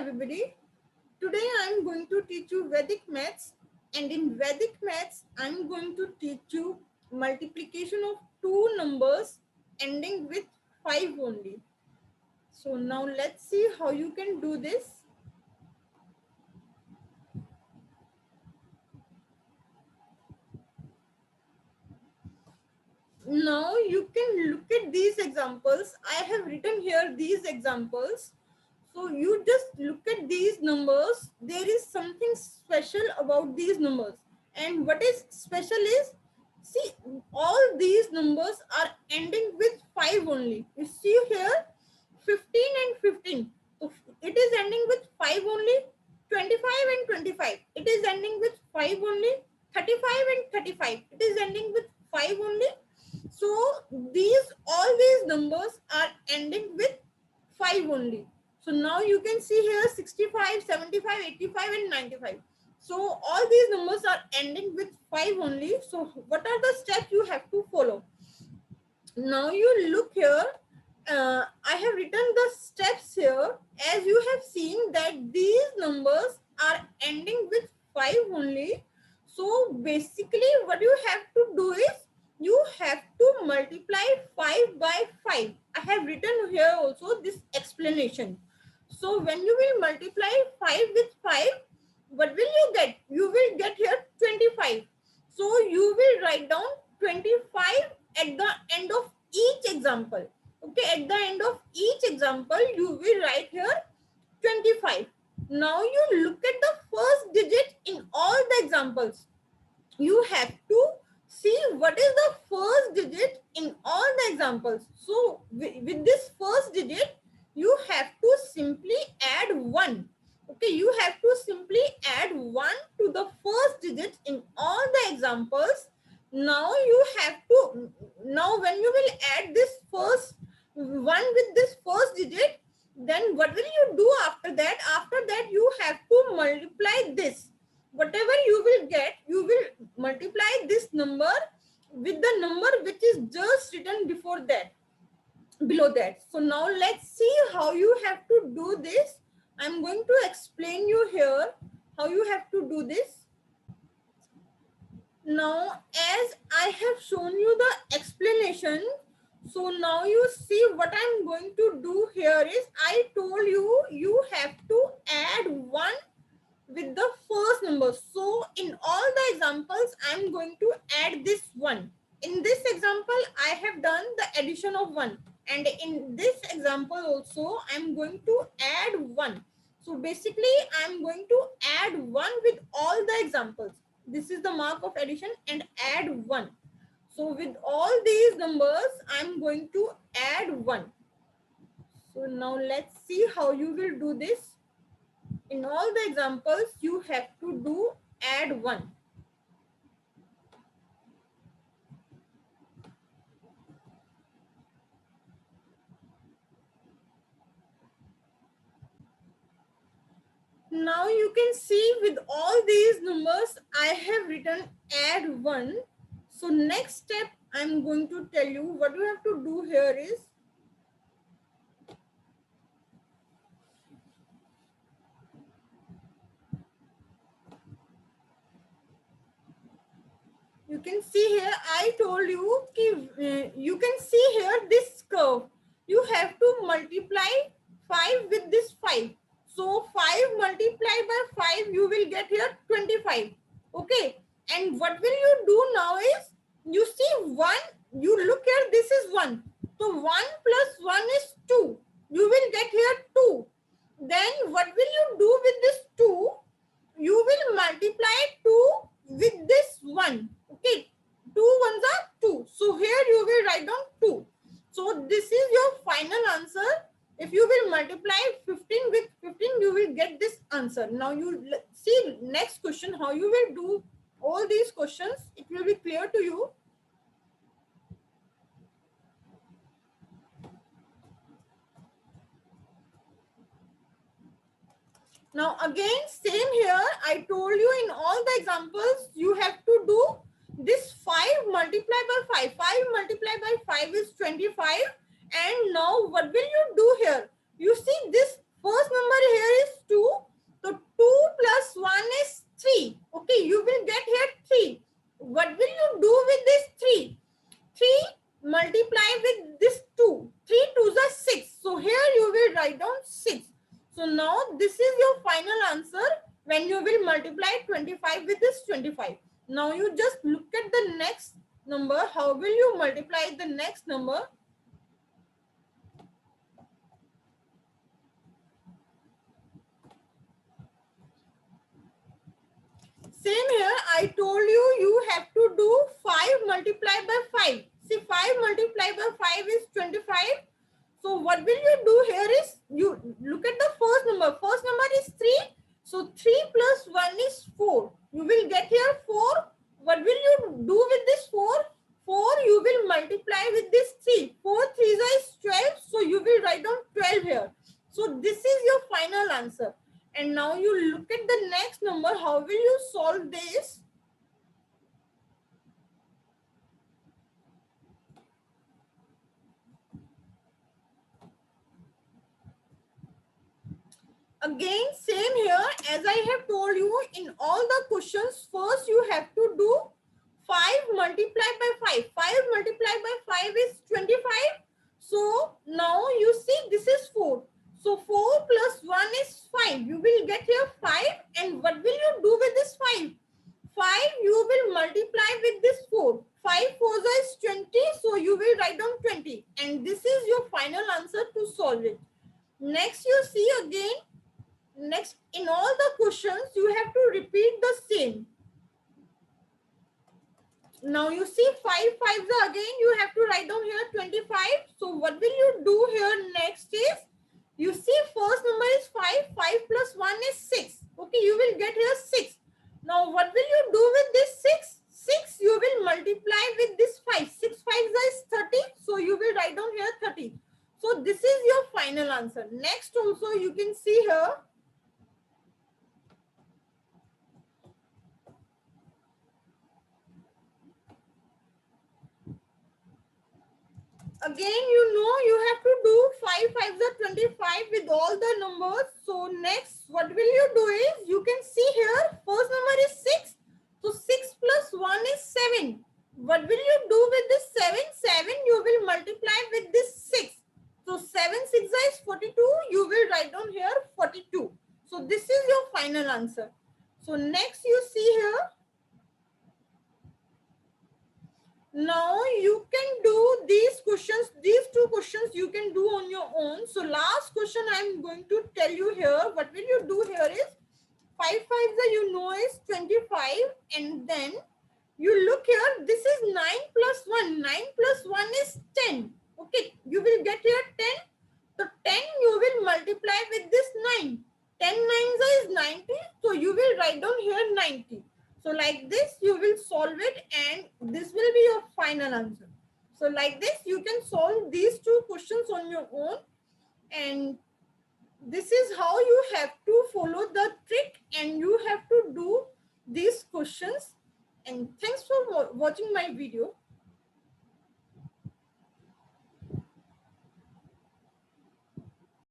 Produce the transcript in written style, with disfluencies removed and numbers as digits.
everybody. Today I am going to teach you Vedic maths, and in Vedic maths I am going to teach you multiplication of two numbers ending with 5 only. So now let's see how you can do this. Now you can look at these examples. I have written here these examples. So you just look at these numbers. There is something special about these numbers. And what is special is, see, all these numbers are ending with 5 only. You see here, 15 and 15. So it is ending with 5 only. 25 and 25. It is ending with 5 only. 35 and 35. It is ending with 5 only. So all these numbers are ending with 5 only. So now you can see here 65, 75, 85 and 95. So all these numbers are ending with 5 only. So what are the steps you have to follow? Now you look here. I have written the steps here. As you have seen that these numbers are ending with 5 only. So basically what you have to do is you have to multiply 5 by 5. I have written here also this explanation. So when you will multiply 5 with 5, what will you get? You will get here 25. So you will write down 25 at the end of each example. Okay, at the end of each example, you will write here 25. Now you look at the first digit in all the examples. You have to see what is the first digit in all the examples. So with this first digit, you have to simply add 1. Okay, you have to simply add 1 to the first digit in all the examples. Now you have to, now when you will add this first 1 with this first digit, then what will you do after that? After that, you have to multiply this. Whatever you will get, you will multiply this number with the number which is just written before that, below that. So now let's see how you have to do this. I'm going to explain you here how you have to do this. Now, as I have shown you the explanation, so now you see what I'm going to do here is, I told you, you have to add 1 with the first number. So in all the examples, I'm going to add this 1. In this example, I have done the addition of 1. And in this example also, I'm going to add 1. So basically, I'm going to add 1 with all the examples. This is the mark of addition and add 1. So with all these numbers, I'm going to add 1. So now let's see how you will do this. In all the examples, you have to do add 1. Now you can see with all these numbers, I have written add 1. So next step, I'm going to tell you what you have to do here is, you can see here, I told you, you can see here this curve. You have to multiply 5 with this 5. So 5 multiplied by 5, you will get here 25. Okay. And what will you do now is, you see 1, you look here, this is 1. So 1 plus 1 is 2. You will get here 2. Then what will you do with this 2? You will multiply 2 with this 1. Okay. 2 ones are 2. So here you will write down 2. So this is your final answer. If you will multiply 15 with 15, you will get this answer. Now you see next question, how you will do all these questions. It will be clear to you. Now again, same here. I told you in all the examples, you have to do this 5 multiplied by 5. 5 multiplied by 5 is 25. And now what will you do here? You see this first number here is 2. So now this is your final answer when you will multiply 25 with this 25. Now you just look at the next number. How will you multiply the next number? Same here, I told you, you have to do 5 multiplied by 5. See, 5 multiplied by 5 is 25. So what will you do here is, you look at the first number. First number is 3. So 3 plus 1 is 4. You will get here 4. What will you do with this 4? 4 you will multiply with this 3. 4 3 is 12. So you will write down 12 here. So this is your final answer. And now you look at the next number. How will you solve this? Again, same here. As I have told you, in all the questions, first you have to do 5 multiplied by 5. 5 multiplied by 5 is 25. So now you see this is 4. So 4 plus 1 is 5. You will get here 5. And what will you do with this 5? 5 you will multiply with this 4. 5 4s is 20. So you will write down 20. And this is your final answer to solve it. Next you see again. Next, in all the questions, you have to repeat the same. Now you see 5 5s again, you have to write down here 25. So what will you do here next is, you see first number is 5. 5 plus 1 is 6. Okay, you will get here 6. Now what will you do with this 6? 6 you will multiply with this 5. 6 5s is 30. So you will write down here 30. So this is your final answer. Next also you can see here. Again, you know, you have to do 5 5s are 25 with all the numbers. So next, what will you do is, you can see here, first number is 6. So 6 plus 1 is 7. What will you do with this 7? 7 you will multiply with this 6. So 7 6 is 42. You will write down here 42. So this is your final answer. So next you see here. Now you can do these questions, these two questions you can do on your own. So last question I'm going to tell you here. What will you do here is 5 5s you know is 25, and then you look here, this is 9 plus 1. 9 plus 1 is 10. Okay, you will get here 10. So 10 you will multiply with this 9. 10 9s is 90. So you will write down here 90. So like this, you will solve it, and this will be your final answer. So like this, you can solve these two questions on your own. And this is how you have to follow the trick, and you have to do these questions. And thanks for watching my video.